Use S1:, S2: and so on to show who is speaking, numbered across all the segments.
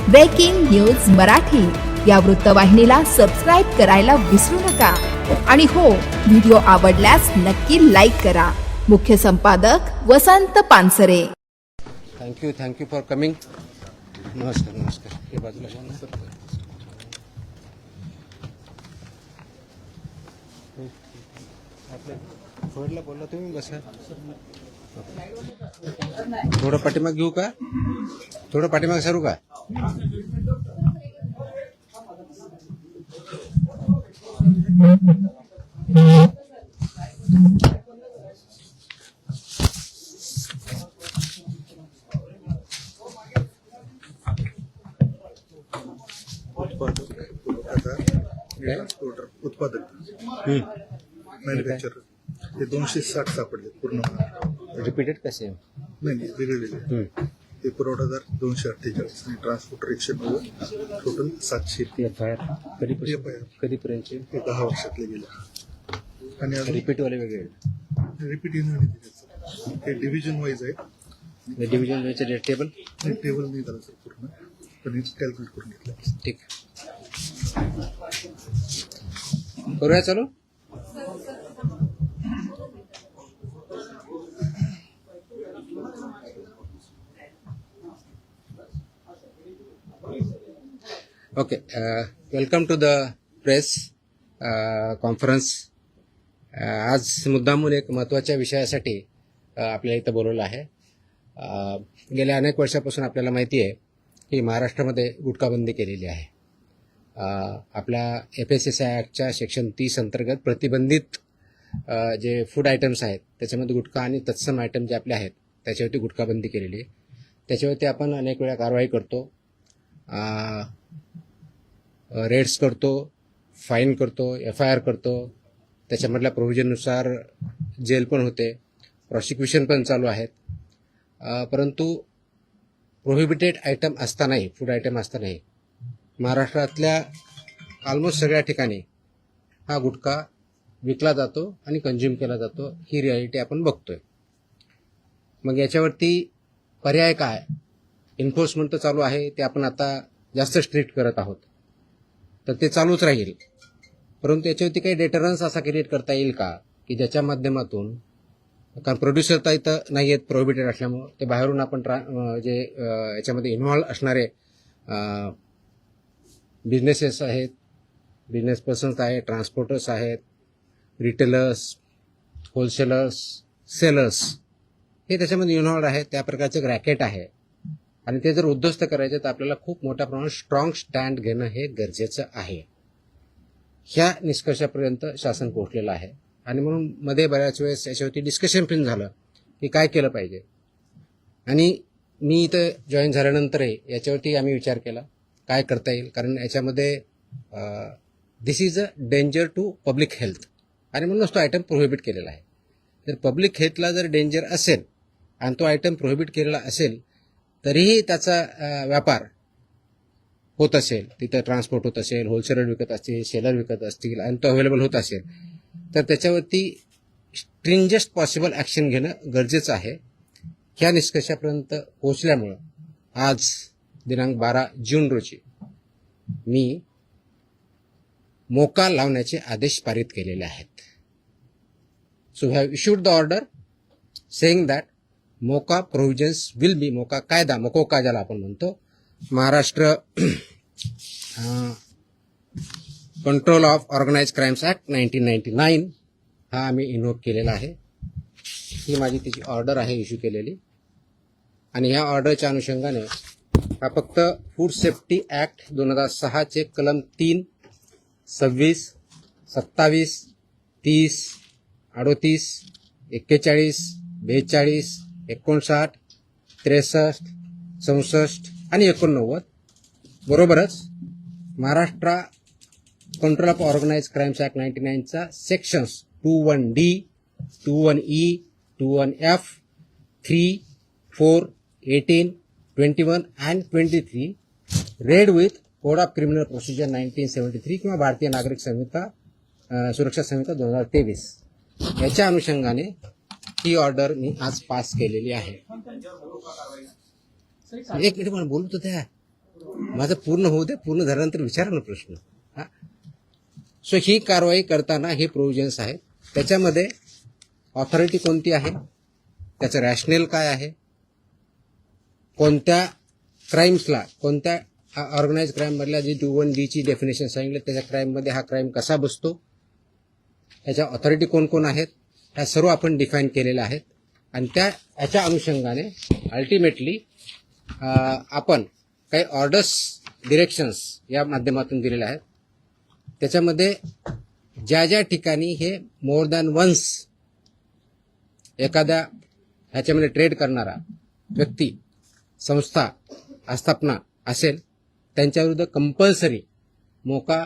S1: Breaking news Marathi या वृत्तवाहिनीला subscribe करायला विसरू नका आणि हो, व्हिडिओ आवडल्यास नक्की लाईक करा. मुख्य संपादक Vasant Pansare.
S2: Thank you for coming. नमस्कार. हे बाजूला घ्या ना. थोडला बोलला तुम्ही, बसा. थोडं पाठीमाग घेऊ का? थोडं पाठीमाग सरू का?
S3: उत्पादक मॅन्युफॅक्चर ते 260 सापडले पूर्ण.
S2: रिपीटेड कसे?
S3: नाही, वेगळे. ते पुरवठादार 248 आणि ट्रान्सपोर्टर 190, टोटल 700.
S2: कधीपर्यंतचे?
S3: ते 10 वर्षातले गेले. आणि अजून
S2: रिपीटवाले वेगळे?
S3: रिपीट येणार नाही त्याचं. ते डिव्हिजन वाईज आहे.
S2: डिव्हिजन वाईजचे रेट टेबल
S3: नाही झालं सर पूर्ण, पण कॅल्क्युलेट करून घेतलं.
S2: ठीक. करूया चालू. Okay. Welcome to the press conference. आज मुद्दामून एक महत्त्वाच्या विषयासाठी आपल्याला इथं बोलवलं आहे. गेल्या अनेक वर्षापासून आपल्याला माहिती आहे की महाराष्ट्रामध्ये गुटखाबंदी केलेली आहे. आपल्या FSSAI ॲक्टच्या सेक्शन 30 अंतर्गत प्रतिबंधित जे फूड आयटम्स आहेत त्याच्यामध्ये गुटखा आणि तत्सम आयटम जे आपले आहेत त्याच्यावरती गुटखाबंदी केलेली आहे. त्याच्यावरती आपण अनेक वेळा कारवाई करतो, रेड्स करतो, फाईन करतो, FIR करतो. त्याच्यामधल्या प्रोव्हिजननुसार जेल पण होते, प्रॉसिक्युशन पण चालू आहेत. परंतु प्रोहिबिटेड आयटम असतानाही, फूड आयटम असतानाही महाराष्ट्रातल्या ऑलमोस्ट सगळ्या ठिकाणी हा गुटखा विकला जातो आणि कंझ्युम केला जातो. ही रियालिटी आपण बघतोय. मग याच्यावरती पर्याय काय? एन्फोर्समेंट तर चालू आहे, ते आपण आता जास्त स्ट्रिक्ट करत आहोत, तर ते चालूच राहील. परंतु याच्यावरती काही डेटरन्स असा क्रिएट करता येईल का की ज्याच्या माध्यमातून, कारण प्रोड्युसर तर इथं नाही आहेत प्रोहिबिटेड असल्यामुळं, ते बाहेरून आपण जे याच्यामध्ये इन्व्हॉल्व असणारे बिझनेसेस आहेत, बिझनेस पर्सन्स आहेत, ट्रान्सपोर्टर्स आहेत, रिटेलर्स, होलसेलर्स, सेलर्स, हे त्याच्यामध्ये इन्व्हॉल्व आहेत. त्या प्रकारचं एक रॅकेट आहे आणि ते जर उद्ध्वस्त करायचे तर आपल्याला खूप मोठ्या प्रमाणात स्ट्रॉंग स्टँड घेणं हे गरजेचं आहे. ह्या निष्कर्षापर्यंत शासन पोहोचलेलं आहे आणि म्हणून मध्ये बऱ्याच वेळेस याच्यावरती डिस्कशन पण झालं की काय केलं पाहिजे. आणि मी इथं जॉईन झाल्यानंतरही याच्यावरती आम्ही विचार केला काय करता येईल, कारण याच्यामध्ये this is a danger to public health आणि म्हणूनच तो आयटम प्रोहिबिट केलेला आहे. जर पब्लिक हेल्थला जर डेंजर असेल आणि तो आयटम प्रोहिबिट केलेला असेल तरीही त्याचा व्यापार होत असेल, तिथं ट्रान्सपोर्ट होत असेल, होलसेलर विकत असतील, सेलर विकत असतील आणि तो अवेलेबल होत असेल, तर त्याच्यावरती स्ट्रिंजेस्ट पॉसिबल ॲक्शन घेणं गरजेचं आहे. ह्या निष्कर्षापर्यंत पोहोचल्यामुळं आज दिनांक 12 जून रोजी मी मोका लावण्याचे आदेश पारित केलेले आहेत. So have issued the order saying that MCOCA provisions will be, MCOCA कायदा, मकोका ज्याला आपण म्हणतो, Maharashtra control of organise crimes act 1999 हा आम्ही इन्व्होक केलेला आहे. ही माझी तिची ऑर्डर आहे इश्यू केलेली. आणि ह्या ऑर्डरच्या अनुषंगाने हा फक्त फूड सेफ्टी ॲक्ट 2006 कलम 3, 26, 27, 30, 38, 41, 42, 59, 63, 64 आणि 89 बरोबरच Maharashtra control of organise crimes act 99चा sections 21D, 21E, 21F, 3, 4, 18, 21 and 23 read with code of criminal procedure 1973 किंवा भारतीय नागरिक संहिता सुरक्षा संहिता 2023 याच्या अनुषंगाने ही ऑर्डर मी आज पास केलेली आहे. एक मिनिट मला बोलत होत्या. माझं पूर्ण होऊ दे, पूर्ण झाल्यानंतर विचारा ना प्रश्न. हा, सो ही कारवाई करताना हे प्रोव्हिजन्स आहेत. त्याच्यामध्ये ऑथॉरिटी कोणती आहे, त्याचं रॅशनेल काय आहे, कोणत्या क्राईम्सला, कोणत्या ऑर्गनाइज क्राईम मधल्या जी 21D ची डेफिनेशन सांगितलं त्याच्या क्राईममध्ये हा क्राईम कसा बसतो, त्याच्या ऑथॉरिटी कोण कोण आहेत, ह्या सर्व आपण डिफाईन केलेल्या आहेत. आणि याच्या अनुषंगाने अल्टिमेटली आपण काही ऑर्डर्स, डिरेक्शन्स या माध्यमातून दिलेल्या आहेत. त्याच्यामध्ये ज्या ज्या ठिकाणी हे मोर दॅन वन्स एखाद्या ह्याच्यामध्ये ट्रेड करणारा व्यक्ती, संस्था, आस्थापना असेल त्यांच्याविरुद्ध कंपल्सरी मोका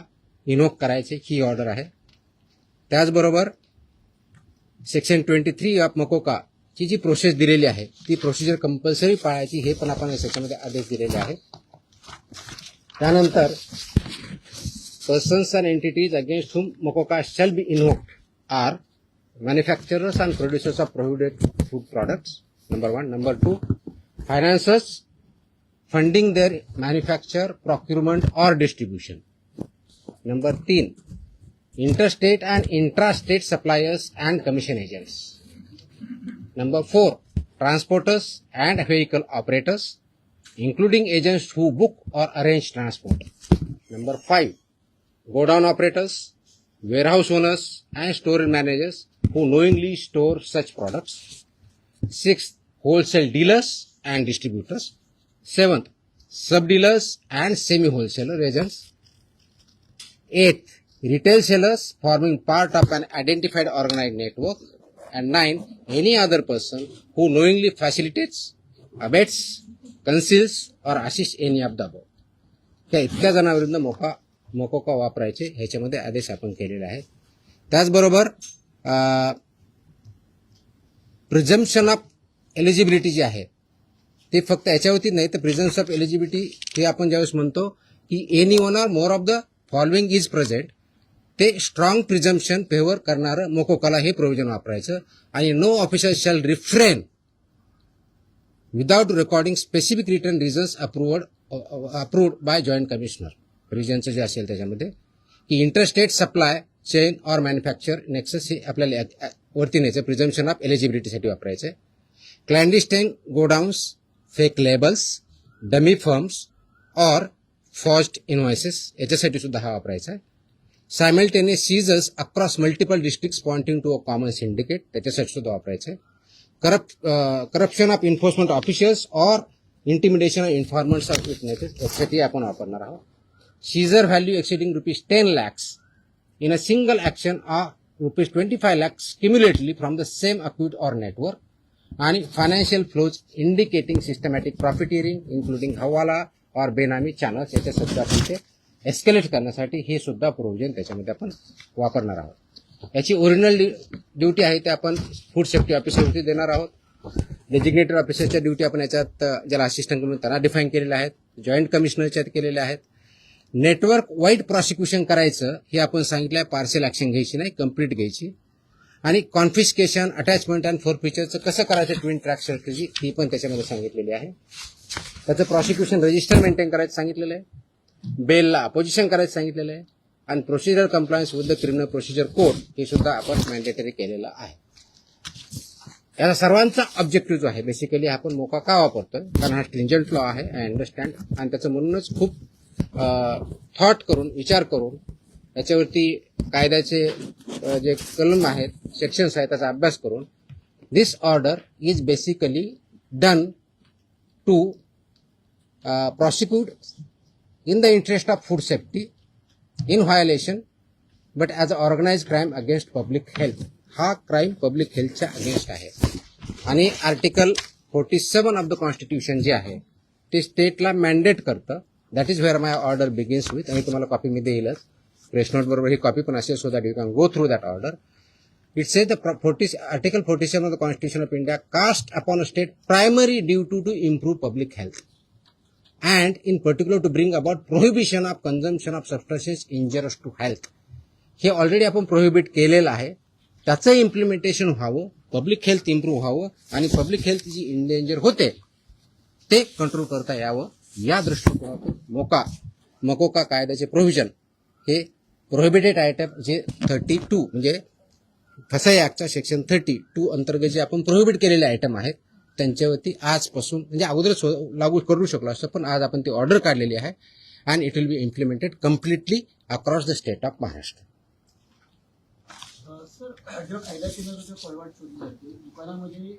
S2: इन्व्होक करायचे ही ऑर्डर आहे. त्याचबरोबर सेक्शन 23 ऑफ मकोका ची जी प्रोसेस दिलेली आहे ती प्रोसिजर कंपल्सरी पाळायची हे पण आपण या सेक्शनमध्ये आदेश दिलेले आहेत. त्यानंतर persons and entities against whom MOCOCA shall be invoked are manufacturers and producers of prohibited food products, number 1. Number 2, financiers funding their manufacture, procurement or distribution. Number 3, interstate and intrastate suppliers and commission agents. Number 4, transporters and vehicle operators, including agents who book or arrange transport. Number 5, godown operators, warehouse owners and store managers who knowingly store such products. 6th, wholesale dealers and distributors. 7th, sub-dealers and semi-wholesaler agents. 8th, retail sellers forming part of an identified organized network. And 9, any other person who knowingly facilitates, abets, conceals or assists any of the above. त्या इतक्या जणांविरुद्ध मोकोका वापरायचे ह्याच्यामध्ये आदेश आपण केलेले आहेत. त्याचबरोबर प्रिझम्पशन ऑफ एलिजिबिलिटी जी आहे ते फक्त याच्यावरती नाही तर प्रिझम्पशन ऑफ एलिजिबिलिटी हे आपण ज्यावेळेस म्हणतो की any one or more of the following is present, ते स्ट्रॉंग प्रिझम्पशन फेवर करणारं मोकोकाला हे प्रोव्हिजन वापरायचं. आणि no officer shall refrain without recording specific return reasons approved by joint commissioner. प्रोव्हिजनचं जे असेल त्याच्यामध्ये की interstate supply chain or manufacture nexus हे आपल्याला वरती न्यायचं, प्रिझम्पशन ऑफ एलिजिबिलिटीसाठी वापरायचं. Clandestine godowns, fake labels, dummy firms or forged invoices याच्यासाठी सुद्धा हा वापरायचा आहे. Simultaneous seizures across multiple districts pointing to a common syndicate त्याच्यासाठी सुद्धा वापरायचं आहे. Corruption of enforcement officials or intimidation of informants of witnesses यासाठी आपण वापरणार आहोत. Seizure value exceeding ₹10 lakhs in a single action or ₹25 lakhs cumulatively from the same account or network. आणि financial flows indicating systematic profiteering including hawala और बेनामी channels याच्या सुद्धा आपण ते एस्केलेट करण्यासाठी हे सुद्धा प्रोव्हिजन त्याच्यामध्ये आपण वापरणार आहोत. याची ओरिजिनल ड्युटी आहे ते आपण फूड सेफ्टी ऑफिसरवरती देणार आहोत. डेजिग्नेटेड ऑफिसरच्या ड्युटी आपण याच्यात ज्याला असिस्टंट म्हणून त्यांना डिफाईन केलेल्या आहेत, जॉईंट कमिशनरच्या केलेल्या आहेत. नेटवर्क वाईड प्रॉसिक्युशन करायचं हे आपण सांगितलं आहे, पार्शियल ऍक्शन घ्यायची नाही, कंप्लीट घ्यायची. आणि कॉन्फिस्केशन, अटॅचमेंट अँड फोरफिचरचं कसं करायचं ट्विन ट्रॅक स्ट्रॅटेजी ही पण त्याच्यामध्ये सांगितलेली आहे. त्याचं प्रॉसिक्युशन रजिस्टर मेंटेन करायचं सांगितलेलं आहे, बेलला अपोजिशन करायचं सांगितलेलं आहे आणि procedure compliance with the criminal procedure code हे सुद्धा आपण मॅन्डेटरी केलेलं आहे. याचा सर्वांचा ऑब्जेक्टिव्ह जो आहे बेसिकली आपण मोका का वापरतोय कारण हा स्ट्रिंजंट लॉ आहे, आय अंडरस्टँड. आणि त्याचं म्हणूनच खूप थॉट करून, विचार करून याच्यावरती कायद्याचे जे कलम आहेत, सेक्शन्स आहेत त्याचा अभ्यास करून this order is basically done to prosecute in the interest of food safety in violation but as an organized crime against public health. हा क्राईम पब्लिक हेल्थच्या अगेन्स्ट आहे. आणि आर्टिकल 47 ऑफ द कॉन्स्टिट्यूशन जे आहे ते स्टेटला मॅन्डेट करतं. That is where my order begins with. आणि तुम्हाला copy me देईलच, press note बरोबर ही कॉपी पण असेल so that you can go through that order. It says the Article 47 of the Constitution of India cast upon a state primary duty to improve public health and in particular to bring about prohibition of consumption of substances injurious to health. हे already आपण prohibit केलेलं आहे. त्याचं implementation व्हावं, public health improve व्हावं आणि public health जी endanger होते ते कंट्रोल करता यावं या दृष्टिकोनातून मकोका कायद्याचे प्रोव्हिजन हे प्रोहिबिटेड आयटम जे 32 म्हणजे फसाई ऍक्टच्या सेक्शन 32 अंतर्गत जे आपण प्रोहिबिट केलेले आयटम आहेत त्यांच्यावरती आजपासून म्हणजे अगोदरच लागू करू शकलो असतं, पण आज आपण ती ऑर्डर काढलेली आहे and it will B implemented completely across the state of Maharashtra.
S4: Sir, जो कायदा केला जो फळवाट शोधली जाते दुकानामध्ये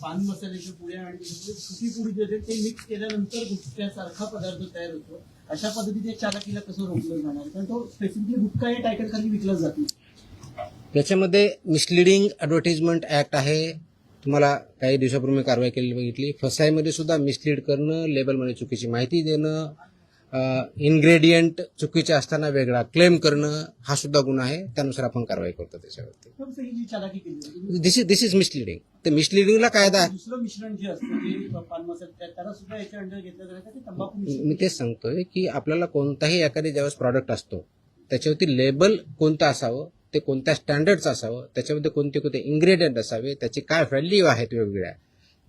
S4: पान मसाल्याच्या पुड्या आणि सुकी पुडी जे आहे ते मिक्स केल्यानंतर गुटख्यासारखा पदार्थ तयार होतो. अशा पद्धतीने चालकीला कसं रोखलं जाणार, कारण तो स्पेसिफिकली गुटखा या टायटल खाली विकला जातो.
S2: त्याच्यामध्ये मिसलिडिंग ॲडव्हर्टाइजमेंट ऍक्ट आहे. तुम्हाला काही दिवसापूर्वी कारवाई केलेली बघितली. फसाईमध्ये सुद्धा मिसलीड करणं, लेबलमध्ये चुकीची माहिती देणं, इन्ग्रेडियंट चुकीचे असताना वेगळा क्लेम करणं हा सुद्धा गुन्हा आहे. त्यानुसार आपण कारवाई करतो त्याच्यावरती.
S4: फक्त ही जी चालाकी केली जाते,
S2: दिस इज मिसलिडिंग. तर मिसलिडिंगला कायदा आहे.
S4: दुसरं मिश्रण जे असतं जे पान मसाला त्याला सुद्धा याच्या अंडर घेतलं जातं ते तंबाखू
S2: मी
S4: मिश्रण.
S2: तेच सांगतोय की आपल्याला कोणताही एखादी ज्यावेळेस प्रॉडक्ट असतो त्याच्यावरती लेबल कोणतं असावं, ते कोणत्या स्टँडर्डचं असावं, त्याच्यामध्ये कोणते कोणते इन्ग्रेडियंट असावे, त्याची काय व्हॅल्यू आहेत वेगवेगळ्या,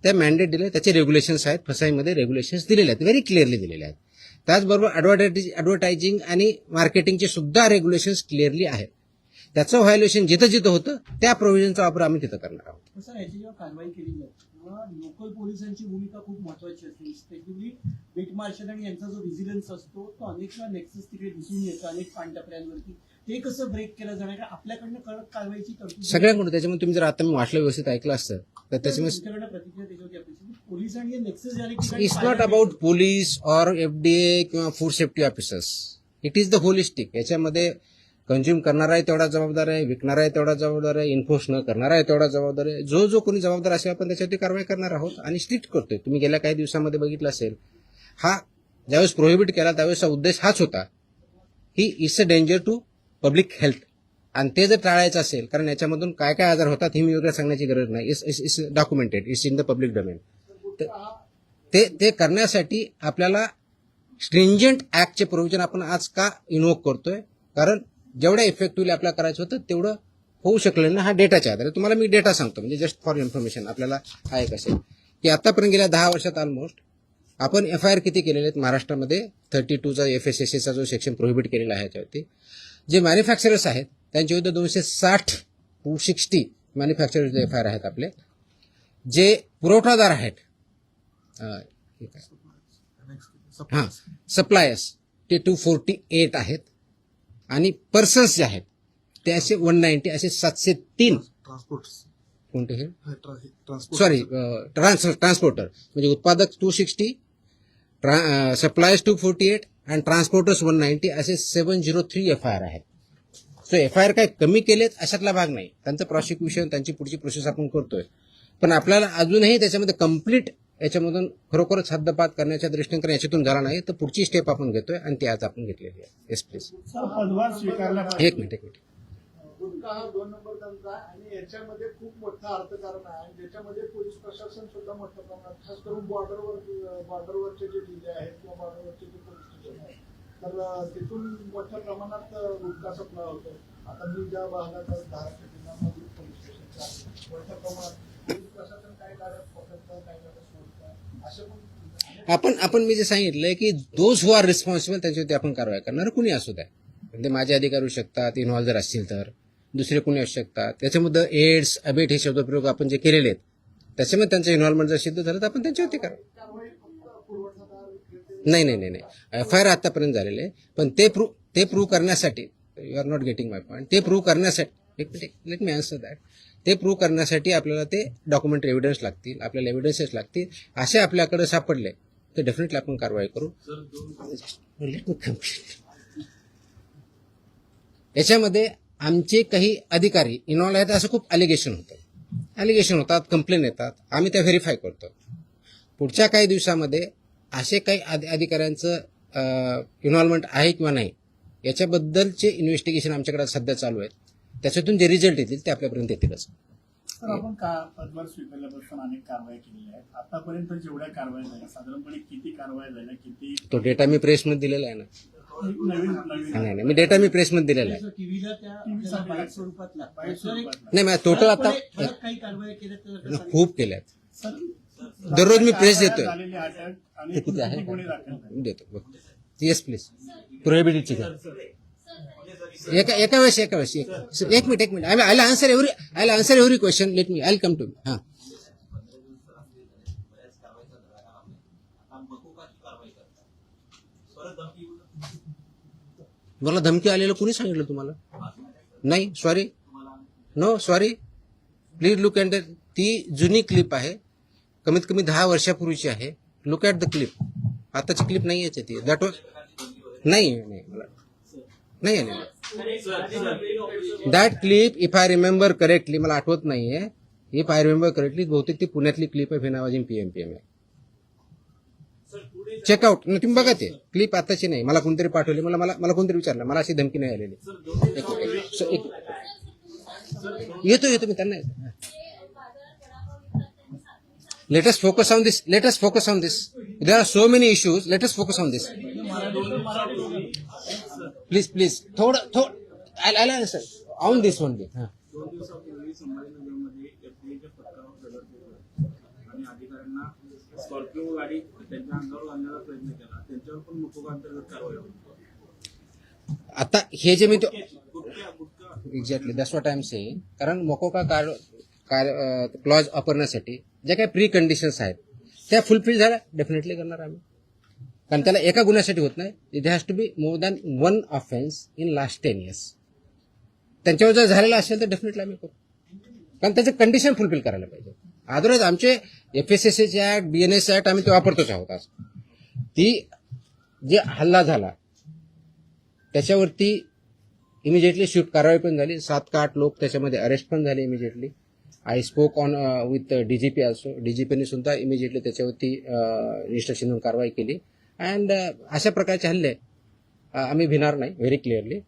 S2: त्या मॅन्डेट दिले, त्याचे रेग्युलेशन्स आहेत. फसाईमध्ये रेग्युलेशन्स दिलेले आहेत, व्हेरी क्लिअरली दिलेले आहेत. त्याचबरोबर ॲडव्हर्टायझिंग आणि मार्केटिंगचे सुद्धा रेग्युलेशन्स क्लिअरली आहेत. त्याचं व्हायोलेशन जिथं जिथं होतं त्या प्रोव्हिजनचा वापर आम्ही तिथं करणार आहोत.
S4: सर, याची जेव्हा कारवाई केली जाते तेव्हा लोकल पोलिसांची भूमिका खूप महत्वाची असते. स्पेशली बीट मार्शल आणि यांचा जो व्हिजिलन्स असतो तो अनेक वेळा नेक्सस तिकडे दिसून येतो अनेक पानटपऱ्यांवरती. ते कसं ब्रेक केलं जाणार, का आपल्याकडनं कडक कारवाईची तरतूद
S2: सगळ्यांकडून. त्याच्यामध्ये तुम्ही जर आता मी वाचलं व्यवस्थित ऐकलं असतं तर त्याच्यामध्ये
S4: तुमच्याकडनं प्रतिक्रिया त्याच्यावरती अपेक्षित. पोलीस आणि हे नेक्सस जे अनेक ठिकाणी
S2: इट्स नॉट
S4: पाहायला
S2: अबाउट पोलीस ऑर FDA किंवा food safety officers. It is the holistic. याच्यामध्ये कंझ्युम करणारा आहे तेवढा जबाबदार आहे, विकणारा आहे तेवढा जबाबदार आहे, इन्फोर्स न करणारा आहे तेवढा जबाबदार आहे. जो कोणी जबाबदार असेल आपण त्याच्यावरती कारवाई करणार आहोत आणि स्ट्रिक्ट करतोय. तुम्ही गेल्या काही दिवसामध्ये बघितलं असेल, हा ज्यावेळेस प्रोहिबिट केला त्यावेळेसचा उद्देश हाच होता, ही it's a danger to public health. आणि ते जर टाळायचं असेल, कारण याच्यामधून काय काय आजार होतात हे मी वेगळं सांगण्याची गरज नाही. It's documented, it's in the public domain. ते करण्यासाठी आपल्याला स्ट्रिंजंट ऍक्टचे प्रोव्हिजन आपण आज का इन्व्होक करतोय, कारण जेवढ्या इफेक्टिव्हली आपल्याला करायचं होतं तेवढं होऊ शकलं ना. हा डेटाच्या आधारे तुम्हाला मी डेटा सांगतो, म्हणजे जस्ट फॉर इन्फॉर्मेशन आपल्याला आहे कसे की आतापर्यंत गेल्या 10 वर्षात ऑलमोस्ट आपण FIR किती केलेले आहेत महाराष्ट्रामध्ये. 32चा FSSAचा जो सेक्शन प्रोहिबिट केलेला आहे त्याच्यावरती. जे मॅन्युफॅक्चरर्स आहेत त्यांच्या विरुद्ध 260 मॅन्युफॅक्चरर्स FIR आहेत आपले. जे पुरवठादार आहेत सप्लायर्स ते 248 आहेत आणि पर्सन्स जे आहेत ते असे 190, असे 703
S3: ट्रान्सपोर्ट
S2: कोणते हे
S3: ट्रान्सपोर्ट
S2: सॉरी ट्रान्सपोर्टर म्हणजे उत्पादक 260, सप्लायर्स 248 आणि ट्रान्सपोर्टर्स 190 असे 703 FIR आहेत. सो FIR काय कमी केलेत अशातला भाग नाही. त्यांचं प्रॉसिक्युशन त्यांची पुढची प्रोसेस आपण करतोय, पण आपल्याला अजूनही त्याच्यामध्ये कम्प्लीट याच्यामधून खरोखरच हद्दपात करण्याच्या दृष्टीने कारण याच्यातून झाला नाही तर पुढची स्टेप आपण घेतोय आणि ती आज आपण घेतलेली आहे. Yes please.
S4: पदभार स्वीकारला
S2: एक मिनिट.
S5: गुटखा हा 2 नंबर धंदा आहे आणि याच्यामध्ये खूप मोठं अर्थकारण आहे आणि ज्याच्यामध्ये पोलीस प्रशासन सुद्धा मोठ्या प्रमाणात खास करून बॉर्डरवरचे जे जिल्हे आहेत किंवा बॉर्डरवरचे जे पोलीस स्टेशन आहेत तर तिथून मोठ्या प्रमाणात गुटखा सप्लाय होतो. आता मी ज्या भागात धाराशिव जिल्ह्यामध्ये पोलीस स्टेशनच्या आहे मोठ्या प्रमाणात पोलीस प्रशासन काही गाड्या पकडतं काही गाड्या सोडतं असे पण
S2: आपण मी जे सांगितलंय की दोज हु आर रिस्पॉन्सिबल त्यांच्यावरती आपण कारवाई करणार कोणी असू द्या. म्हणजे माझे अधिकारी होऊ शकतात, इन्व्हॉल्व जर असतील तर दुसरे कोणी असू शकतात. त्याच्यामध्ये एड्स अबेट हे शब्दप्रयोग आपण जे केलेले आहेत त्याच्यामध्ये त्यांचं इन्व्हॉल्वमेंट जर सिद्ध झालं तर आपण त्यांच्यावरती करा. नाही FIR आतापर्यंत झालेले आहे, पण ते प्रूव्ह करण्यासाठी you are not getting my point. ते प्रूव्ह करण्यासाठी लेट मी आन्सर दॅट. ते प्रूव्ह करण्यासाठी आपल्याला ते डॉक्युमेंटरी एव्हिडन्स लागतील, आपल्याला एव्हिडन्सेस लागतील. असे आपल्याकडे सापडले तर डेफिनेटली आपण कारवाई करू. Let me complete. याच्यामध्ये आमचे काही अधिकारी इन्व्हॉल्व आहेत असं खूप अलिगेशन होतात, कंप्लेन येतात, आम्ही त्या व्हेरीफाय करतो. पुढच्या काही दिवसामध्ये असे काही अधिकाऱ्यांचं इन्व्हॉल्वमेंट आहे किंवा नाही याच्याबद्दलचे इन्व्हेस्टिगेशन आमच्याकडे सध्या चालू आहेत. त्याच्यातून जे रिझल्ट येतील ते आपल्यापर्यंत येतीलच.
S6: तर आपण पदभार स्वीकारल्यापासून अनेक कारवाई केलेल्या आहेत. आतापर्यंत जेवढ्या कारवाई झाल्या साधारणपणे किती कारवाई झाल्या, किती
S2: तो डेटा मी प्रेसमध्ये दिलेला आहे ना.
S6: नवीन
S2: नाही मी डेटा मी प्रेसमध्ये दिलेला आहे.
S4: टीव्हीला त्या बाईट स्वरूपात लागतं.
S2: नाही टोटल आता
S4: ठळक काही कारवाई केल्या तर
S2: खूप केल्यात.
S6: सर
S2: दररोज मी प्रेस देतोय.
S6: झालेली अटक आणि
S2: ते किती आहे?
S6: किती गुन्हे दाखल झाले?
S2: देतो बघ. Yes please. प्रोहिबिटेडची घ्या. एका वेळेस एक minute I answer every question. Let me I come to me. हां, मला धमकी आलेलं कुणी सांगितलं तुम्हाला? नाही, sorry, no sorry, please look at ती जुनी क्लिप आहे, कमीत कमी 10 वर्षापूर्वीची आहे. Look at the clip. आताची क्लिप नाही याची ती. दॅट वॉज नाही मला नाही आलेलं that clip. If I remember correctly, मला आठवत नाहीये, इफ आय रिमेंबर करेक्टली बहुतेक ती पुण्यातली क्लिप आहे. फिनावाजी पीएमपीएम आहे. चेकआउट. तुम्ही बघा ते क्लिप आताची नाही. मला कोणतरी पाठवली. मला कोणतरी विचारलं. मला अशी धमकी नाही आलेली. येतो मी त्यांना. Let us focus on this. There are so many issues. Let us focus on this. Please. थोडं. I'll answer on this one.
S6: 2 दिवसापूर्वी संभाजीनगरमध्ये एफडीएच्या पथकावर दगड फेकला आणि अधिकाऱ्यांना स्कॉर्पिओ गाडी त्यांच्या अंगावर आणण्याचा प्रयत्न केला. त्यांच्यावर पण मकोका अंतर्गत कारवाई होती.
S2: आता हे जे मी exactly that's what I am saying. कारण मोकोका क्लॉज वापरण्यासाठी ज्या काही प्री कंडिशन्स आहेत त्या फुलफिल झाल्या डेफिनेटली करणार आम्ही. कारण त्याला एका गुन्ह्यासाठी होत नाही. It has to be more than 1 offence in last 10 years. त्यांच्यावर जर झालेला असेल तर डेफिनेटली आम्ही करू. कारण त्याचं कंडिशन फुलफिल करायला पाहिजे. अदरवाईज आमचे FSSAचे ऍक्ट, BNS ऍक्ट आम्ही ते वापरतोच आहोत. आज ती जे हल्ला झाला त्याच्यावरती इमिजिएटली स्विफ्ट कारवाई पण झाली. 7 का 8 लोक त्याच्यामध्ये अरेस्ट पण झाले immediately. I spoke on with DGP also. DGPने सुद्धा इमिजिएटली त्याच्यावरती इन्स्ट्रक्शन देऊन कारवाई केली. अँड अशा प्रकारचे हल्ले आम्ही भिणार नाही. Very clearly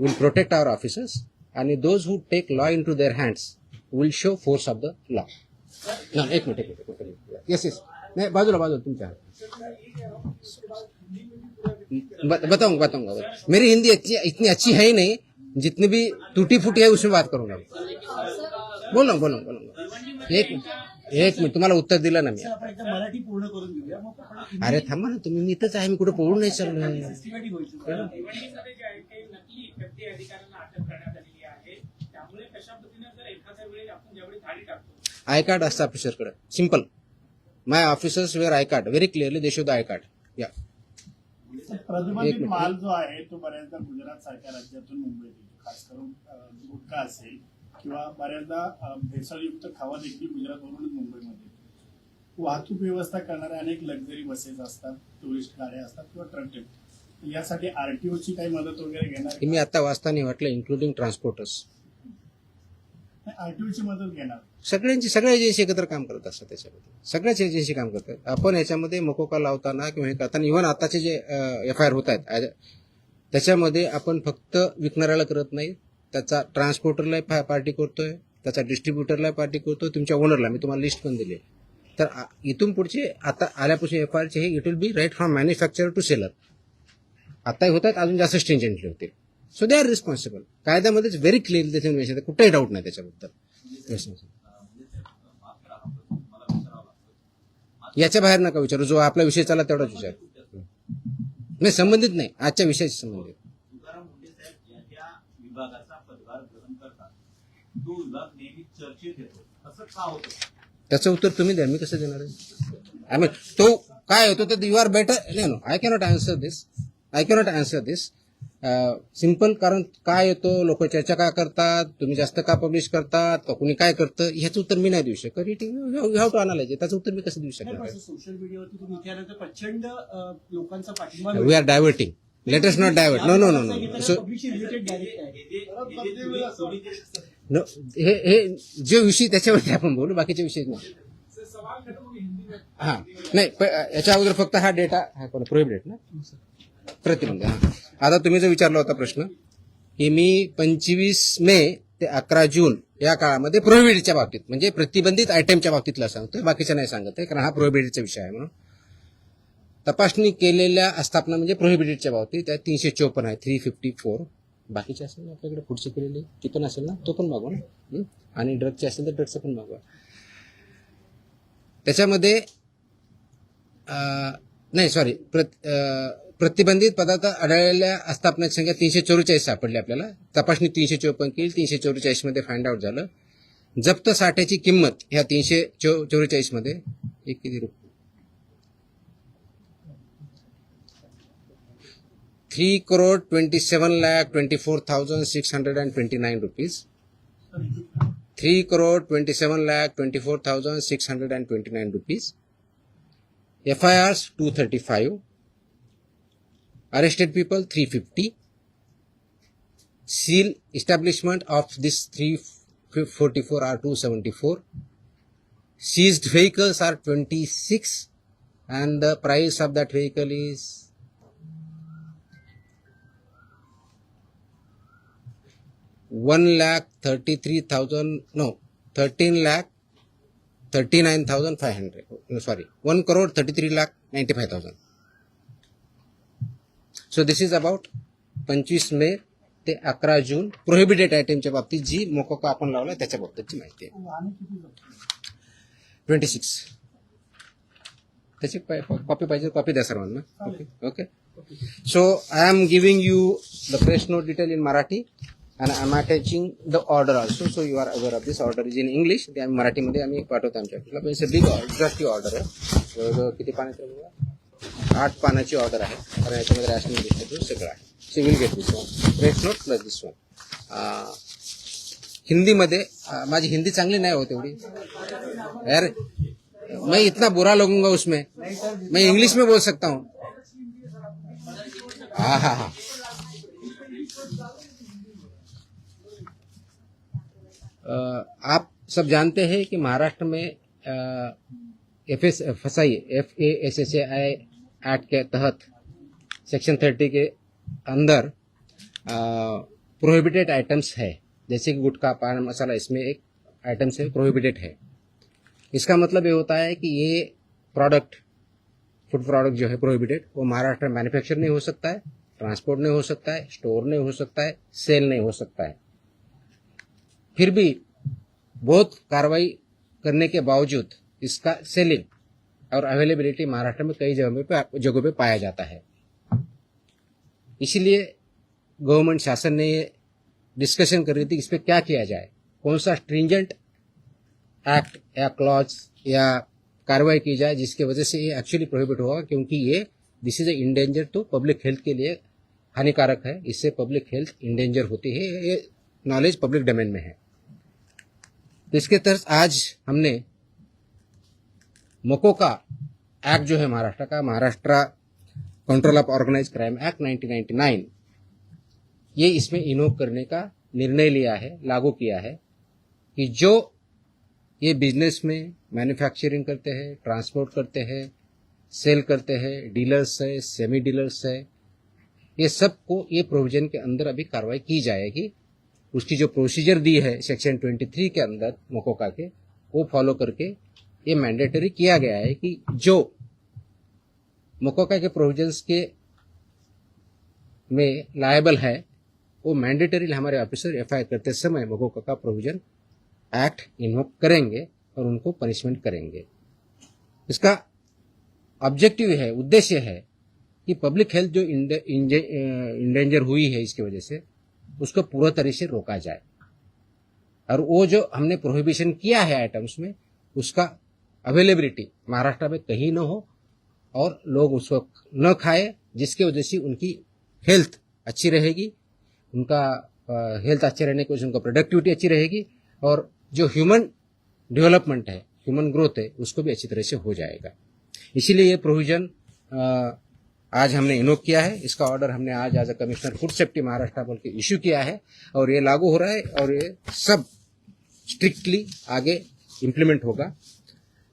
S2: will protect our officers आणि those who take law into their hands will show force of the law. एक मिनिट. येस नाही, बाजूला तुमच्या. बताऊंगा. मेरी हिंदी इतनी अच्छी है ही नहीं. जितनी भी टूटी फूटी है उसमें बात करूंगा. बोलो. एक मिनिट. तुम्हाला उत्तर दिलं ना मी.
S4: आपण एकदा मराठी पूर्ण करून घेऊया. मग आपण
S2: अरे थांबा ना तुम्ही. मी इथंच आहे. मी कुठे पळून नाही चाललोय.
S4: सिस्टमॅटिक होईल.
S7: भिवंडीमध्ये जे आहे ते नकली एफडी अधिकाऱ्यांना अटक करण्यात आलेली आहे. त्यामुळे कशा पद्धतीने जर एखाद्या वेळी आपण ज्यावेळी धाडी टाकतो
S2: आय कार्ड असतं ऑफिसरकडे. Simple. My officers wear I card. Very clearly they show the I card. या
S6: प्रतिबंधित माल जो आहे तो बऱ्याचदा गुजरात सारख्या राज्यातून मुंबईत येतो. खास करून गुटखा असेल किंवा बऱ्याचदा भेसळयुक्त खावा देखील गुजरातवरूनच मुंबईमध्ये येतो. वाहतूक व्यवस्था करणाऱ्या अनेक लक्झरी बसेस असतात, टुरिस्ट गाड्या असतात किंवा ट्रक. यासाठी आरटीओची काही मदत वगैरे घेणार?
S2: मी आता वाचताना वाटलं इन्क्लुडिंग ट्रान्सपोर्टर्स.
S6: आरटीओची मदत घेणार?
S2: सगळ्या एजन्सी एकत्र काम करत असतात. त्याच्यामध्ये सगळ्याच एजन्सी काम करतात. आपण याच्यामध्ये मकोका लावताना किंवा हे करताना इव्हन आताचे जे FIR होत आहेत त्याच्यामध्ये आपण फक्त विकणाऱ्याला करत नाही. त्याचा ट्रान्सपोर्टरला पार्टी करतोय, त्याचा डिस्ट्रीब्युटरला पार्टी करतोय, तुमच्या ओनरला. मी तुम्हाला लिस्ट पण दिली. तर इथून पुढचे आता आल्यापासून FIRचे हे it will be right from manufacturer to seller. आताही होत आहेत, अजून जास्त स्ट्रिंजंटली होतील. So they are responsible. कायद्यामध्येच व्हेरी क्लिअरली त्याचे मेन्शन. कुठेही डाऊट नाही त्याच्याबद्दल. याच्या बाहेर नका विचारू. जो आपला विषय चालला तेवढाच विचार. नाही, संबंधित नाही. आजच्या विषयाशी संबंधित.
S8: तुकाराम मुंडे साहेब या विभागाचा पदभार ग्रहण करतात. तो विभाग नेहमी चर्चेत येतो. असं का होतं?
S2: त्याचं उत्तर तुम्ही द्या. मी कसं देणार आहे? आय मीन तो काय होतो तर you are better. No, I cannot answer this. Simple. कारण काय येतो, लोक चर्चा का करतात, तुम्ही जास्त का पब्लिश करतात, का कुणी काय करतं, ह्याचं उत्तर मी नाही देऊ शकत. You have to analyse. त्याचं उत्तर मी कसं देऊ शकणार?
S4: सोशल मीडियावरती तुम्ही विचारल्यानंतर प्रचंड लोकांचा पाठिंबा
S2: we are diverting. Let us not divert. No. So no, हे जे विषय त्याच्यावरती आपण बोलू, बाकीचे विषय नाही. हा नाही, याच्या अगोदर फक्त हा डेटा प्रोहिबिटेड ना, प्रतिबंध. आता तुम्ही जो विचारला होता प्रश्न की मी 25 मे ते 11 जून या काळामध्ये प्रोहिबिटेडच्या बाबतीत म्हणजे प्रतिबंधित आयटमच्या बाबतीतला सांगतोय, बाकीच्या नाही सांगत आहे, कारण हा प्रोहिबिटेडचा विषय आहे. म्हणून तपासणी केलेल्या आस्थापना म्हणजे प्रोहिबिटेडच्या बाबतीत त्या 354 आहे, 354. बाकीचे असेल ना आपल्याकडे पुढचे केलेले ती पण असेल ना, तो पण मागवा ना. आणि ड्रगचे असेल तर ड्रगचं पण मागवा. त्याच्यामध्ये नाही सॉरी प्रतिबंधित पदार्थ आढळलेल्या आस्थापनाची संख्या 344 सापडली आपल्याला. तपासणी 354 केली, 344 मध्ये फाइंड आउट झालं. जप्त साठ्याची किंमत ह्या 344 मध्ये एक किती रुपये 3,27,24,629 rupees. 3,27,24,629 rupees. FIRs 235. Arrested people 350. Seal establishment of this 344 are 274. Seized vehicles are 26 and the price of that vehicle is 13,39,500. Sorry, 1,33,95,000. So this is about 25 मे ते 11 जून प्रोहिबिटेड आयटमच्या बाबतीत जी मोकोका आपण लावला त्याच्या बाबतीतची माहिती आहे. 26. त्याची कॉपी पाहिजे, कॉपी द्या सर्वांना. Okay. So I am giving you the press note detail in Marathi and I am attaching the order also, so you are aware of this. Order is in English. ते आम्ही मराठीमध्ये आम्ही पाठवतो आमच्या ऑफिसला. पण बिग ऑर्डर ऑर्डर आहे. जवळजवळ किती पानाची आहे? 8 पानाची ऑर्डर आहे. कारण याच्यामध्ये रॅशनिंग डिस्ट्रीब्यूट सगळं आहे. So will get this one press note plus this one. हिंदीमध्ये माझी हिंदी चांगली नाही होत एवढी यार. मैं इतना बुरा लगूंगा उसमें. मैं इंग्लिश में बोल सकता हूँ. हाँ हाँ हाँ. आप सब जानते हैं कि महाराष्ट्र में FSI एक्ट के तहत सेक्शन 30 के अंदर प्रोहिबिटेड आइटम्स है, जैसे कि गुटखा, पान मसाला, इसमें एक आइटम से प्रोहिबिटेड है. इसका मतलब ये होता है कि ये प्रोडक्ट, फूड प्रोडक्ट जो है प्रोहिबिटेड, वो महाराष्ट्र में मैन्युफैक्चर नहीं हो सकता है, ट्रांसपोर्ट नहीं हो सकता है, स्टोर नहीं हो सकता है, सेल नहीं हो सकता है. फिर भी बहुत कार्रवाई करने के बावजूद इसका सेलिंग और अवेलेबिलिटी महाराष्ट्र में कई जगहों पे पाया जाता है. इसीलिए गवर्नमेंट शासन ने ये डिस्कशन कर रही थी इस पे क्या किया जाए, कौन सा स्ट्रिंजेंट एक्ट या क्लॉज या कार्रवाई की जाए जिसकी वजह से ये एक्चुअली प्रोहिबिट होगा, क्योंकि ये this is a endanger to public health के लिए हानिकारक है. इससे पब्लिक हेल्थ इंडेंजर होती है. ये नॉलेज पब्लिक डोमेन में है. तो इसके तहत आज हमने मोकोका एक्ट जो है महाराष्ट्र का, Maharashtra control of Organised Crime Act 1999, ये इसमें इनोव करने का निर्णय लिया है, लागू किया है कि जो ये बिजनेस में मैन्युफैक्चरिंग करते हैं, ट्रांसपोर्ट करते हैं, सेल करते हैं, डीलर्स है, सेमी डीलर्स है, ये सबको ये प्रोविजन के अंदर अभी कार्रवाई की जाएगी. उसकी जो प्रोसीजर दी है सेक्शन 23 के अंदर मोकोका के, वो फॉलो करके ये मैंडेटरी किया गया है कि जो मोकोका के प्रोविजंस के में लायबल है वो मैंडेटरी हमारे ऑफिसर FIR करते समय मोकोका का प्रोविजन एक्ट इन्वोक करेंगे और उनको पनिशमेंट करेंगे. इसका ऑब्जेक्टिव है, उद्देश्य है कि पब्लिक हेल्थ जो इंडेंजर हुई है इसकी वजह से, उसको पूरा तरह से रोका जाए. और वो जो हमने प्रोहिबिशन किया है आइटम्स में, उसका अवेलेबिलिटी महाराष्ट्र में कहीं न हो और लोग उसको न खाए, जिसकी वजह से उनकी हेल्थ अच्छी रहेगी, उनका हेल्थ अच्छे रहने की वजह से उनका प्रोडक्टिविटी अच्छी रहेगी, और जो ह्यूमन डेवलपमेंट है, ह्यूमन ग्रोथ है, उसको भी अच्छी तरह से हो जाएगा. इसीलिए ये प्रोविजन आज हमने इनोक किया है. इसका ऑर्डर हमने आज as a commissioner food safety Maharashtra बोल के इश्यू किया है और ये लागू हो रहा है और ये सब स्ट्रिक्टली आगे इम्प्लीमेंट होगा.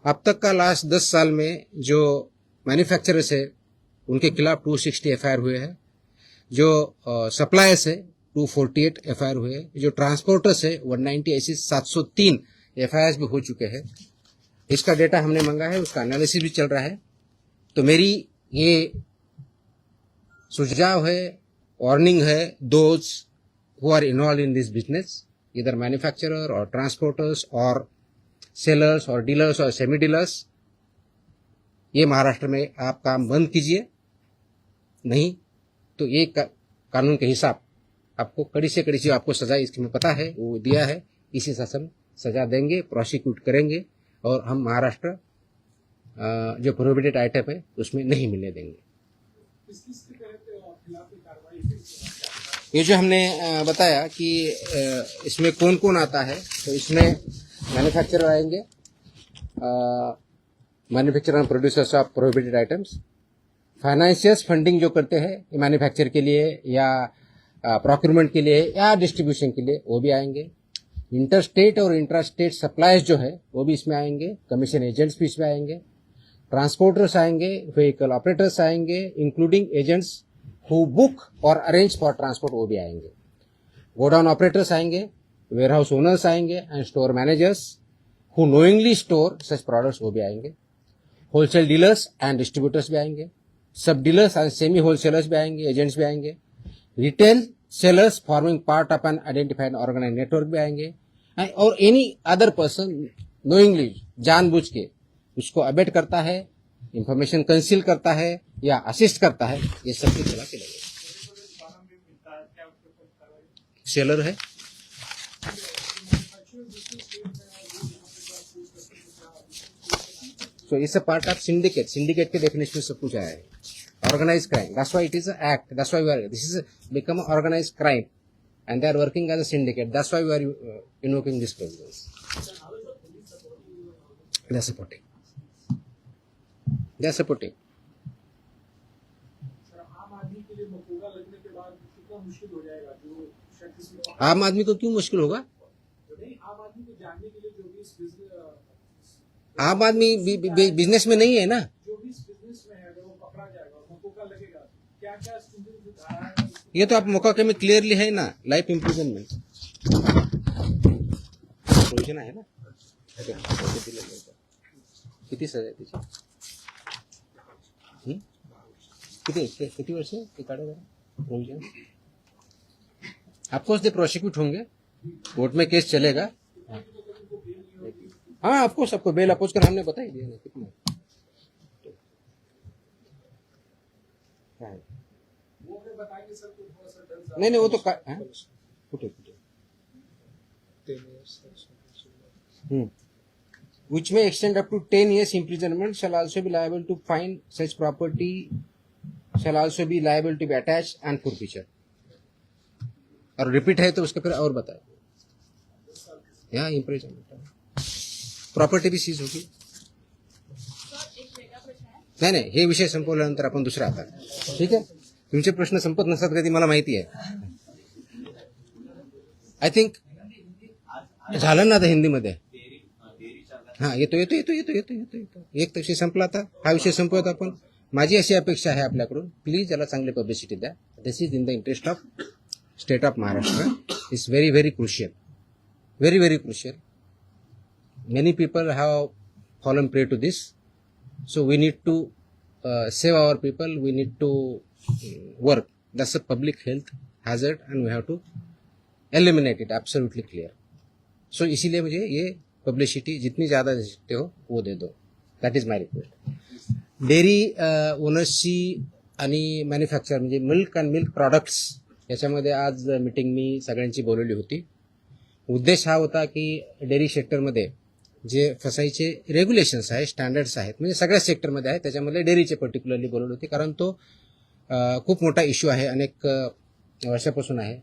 S2: अब तक का लास्ट 10 साल में जो मैन्युफैक्चरर्स है उनके खिलाफ 260 FIR हुए हैं, जो सप्लायर्स है 248 FIR हुए हैं, जो ट्रांसपोर्टर्स है 190, ऐसी 703 FIRs भी हो चुके हैं. इसका डेटा हमने मांगा है, उसका एनालिसिस भी चल रहा है. तो मेरी ये सुझाव है, वार्निंग है, those who are involve in this business, इधर मैन्युफैक्चरर और ट्रांसपोर्टर्स और सेलर्स और डीलर्स और सेमी डीलर्स, ये महाराष्ट्र में आप काम बंद कीजिए, नहीं तो ये कानून के हिसाब आपको कड़ी से कड़ी जो आपको सजा इसमें पता है वो दिया है, इसी शासन सजा देंगे, प्रोसिक्यूट करेंगे और हम महाराष्ट्र जो प्रोहिबिटेड आइटम है उसमें नहीं मिलने देंगे। ये जो हमने बताया कि इसमें कौन कौन आता है, तो इसमें मैन्युफैक्चरर आएंगे, manufacturer end producers of prohibited items, financials funding जो करते हैं मैन्युफैक्चर के लिए या प्रोक्यूरमेंट के लिए या डिस्ट्रीब्यूशन के लिए, वो भी आएंगे। इंटर स्टेट और इंट्रा स्टेट सप्लाईज जो है वो भी इसमें आएंगे, कमीशन एजेंट्स भी इसमें आएंगे, ट्रांसपोर्टर्स आएंगे, व्हीकल ऑपरेटर्स आएंगे, इंक्लूडिंग एजेंट्स हु बुक और अरेंज फॉर ट्रांसपोर्ट, वो भी आएंगे। गोडाउन ऑपरेटर्स आएंगे, वेयरहाउस ओनर्स आएंगे and store managers who knowingly store such products, वो भी आएंगे। होलसेल डीलर्स एंड डिस्ट्रीब्यूटर्स भी आएंगे, sub dealers and semi wholesalers भी आएंगे, एजेंट्स भी आएंगे, retail sellers forming part of an identified organise network भी आएंगे, और एनी अदर पर्सन नोइंगली जानबूझ के उसको अबेट करता है, इंफॉर्मेशन कंसील करता है या असिस्ट करता है, ये सब की चला के लगेगा। सेलर है, so it's a part of syndicate. Syndicate K definition में सब कुछ आया है. Organized crime. That's why it is an act. That's why this is become an organized crime, and they are working as a syndicate. That's why we are invoking these provisions. They are supporting. They are supporting. आम आदमी को क्यों मुश्किल होगा? आम आदमी business में नहीं है ना। ये तो आप मोकाके में क्लियरली है ना, लाइफ इम्प्रिजनमेंट प्रोविजन आहे ना। किती सजा आहे त्याची? किती वर्ष ते काढा प्रोविजन? ऑफकोर्स दे प्रोसिक्यूट होंगे, कोर्ट में केस चलेगा। हाँ ऑफकोर्स आपको बेल अपोज कर हमने बता ही दिया ना कितना है। नहीं वो तो फुटे which may extend up to 10 years imprisonment, shall also be liable to fine, such property shall also be liable to be attached and forfeiture। और रिपीट है तो उसका फिर और बताए, या इम्प्रिजनमेंट प्रॉपर्टी भी सीज होगी। नाही हे विषय संपवल्यानंतर आपण दुसरा आता, ठीक आहे? तुमचे प्रश्न संपत नसतात कधी, मला माहिती आहे। आय थिंक झालं ना आता हिंदीमध्ये। हा येतो एक विषय संपला, आता हा विषय संपवत आपण। माझी अशी अपेक्षा आहे आपल्याकडून, प्लीज याला चांगली पब्लिसिटी द्या। This is in the interest of state of Maharashtra, is very very crucial, very very crucial. Many people have fallen prey to this, so we need to save our people. We need to work. That's a public health hazard, and we have to eliminate it. Absolutely clear. So इसीलिए मुझे ये publicity जितनी ज़्यादा दे सकते हो वो दे दो. That is my request. Dairy ओनर्सची आणि मॅन्युफॅक्चर म्हणजे मिल्क अँड मिल्क प्रॉडक्ट्स याच्यामध्ये आज मीटिंग मी सगळ्यांची बोलवली होती. उद्देश हा होता की डेअरी सेक्टरमध्ये जे फसाईचे रेग्युलेशन्स आहेत, स्टँडर्ड्स आहेत, म्हणजे सगळ्या सेक्टरमध्ये आहेत, त्याच्यामध्ये डेअरीचे पर्टिक्युलरली बोलवली होती, कारण तो खूप मोठा इश्यू आहे, अनेक वर्षापासून आहे.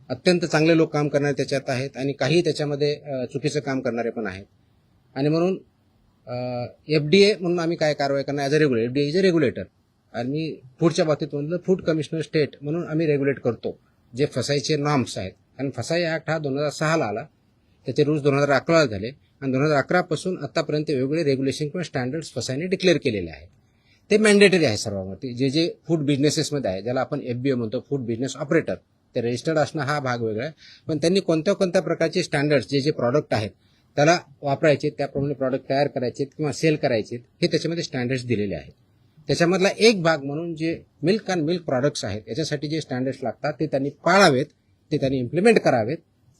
S2: अत्यंत चांगले लोक काम करणारे त्याच्यात आहेत आणि काही त्याच्यामध्ये चुकीचं काम करणारे पण आहेत. आणि म्हणून FDA म्हणून आम्ही काय कारवाई करणार as a regulator. FDA is a regulator आणि फूडच्या बाबतीत म्हणलं फूड कमिशनर स्टेट म्हणून आम्ही रेग्युलेट करतो जे फसाईचे नॉर्म्स आहेत. कारण फसाई ॲक्ट हा 2006ला आला, त्याचे रूल्स 2011ला झाले आणि 2011 पासून आतापर्यंत वेगवेगळे रेग्युलेशन किंवा स्टँडर्ड्स फसाईने डिक्लेअर केलेले आहेत. ते मॅन्डेटरी आहे सर्वांवरती. जे जे फूड बिझनेसेसमध्ये आहे, ज्याला आपण FBO म्हणतो, फूड बिझनेस ऑपरेटर, ते रजिस्टर्ड असणं हा भाग वेगळा आहे. पण त्यांनी कोणत्या कोणत्या प्रकारचे स्टँडर्ड्स जे जे प्रॉडक्ट आहेत त्याला वापरायचे, त्याप्रमाणे प्रॉडक्ट तयार करायचे किंवा सेल करायचे, हे त्याच्यामध्ये स्टँडर्ड्स दिलेले आहेत. त्याच्यामधला एक भाग म्हणून जे मिल्क अँड मिल्क प्रॉडक्ट्स आहेत याच्यासाठी जे स्टँडर्ड्स लागतात ते त्यांनी पाळावेत, ते त्यांनी इम्प्लिमेंट करावेत.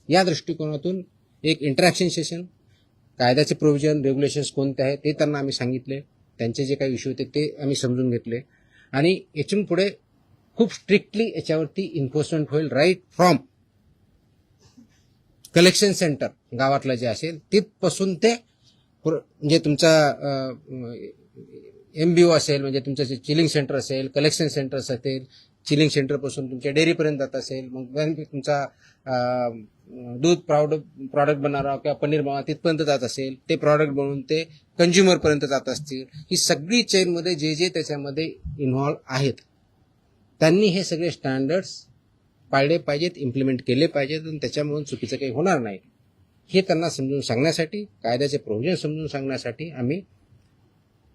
S2: या दृष्टिकोनातून एक इंटरॅक्शन सेशन, कायद्याचे प्रोव्हिजन, रेग्युलेशन्स कोणते आहेत ते त्यांना आम्ही सांगितले. त्यांचे जे काही इश्यू होते ते आम्ही समजून घेतले आणि यातून पुढे खूप स्ट्रिक्टली याच्यावरती इन्फोर्समेंट होईल. राईट फ्रॉम कलेक्शन सेंटर गावातलं जे असेल तिथपासून ते म्हणजे तुमचा MBO असेल, म्हणजे तुमचं जे चिलिंग सेंटर असेल, कलेक्शन सेंटर्स असेल, चिलिंग सेंटरपासून तुमच्या डेअरीपर्यंत जात असेल, मग तुमचा दूध प्रॉडक्ट बनवणारा किंवा पनीर बनवणारा तिथपर्यंत जात असेल, ते प्रॉडक्ट बनवून ते कंझ्युमरपर्यंत जात असतील, ही सगळी चेनमध्ये जे त्याच्यामध्ये इन्व्हॉल्व आहेत त्यांनी हे सगळे स्टँडर्ड्स पाळले पाहिजेत, इम्प्लिमेंट केले पाहिजेत आणि त्याच्यामुळे चुकीचं काही होणार नाही हे त्यांना समजून सांगण्यासाठी, कायद्याचे प्रोव्हिजन समजून सांगण्यासाठी आम्ही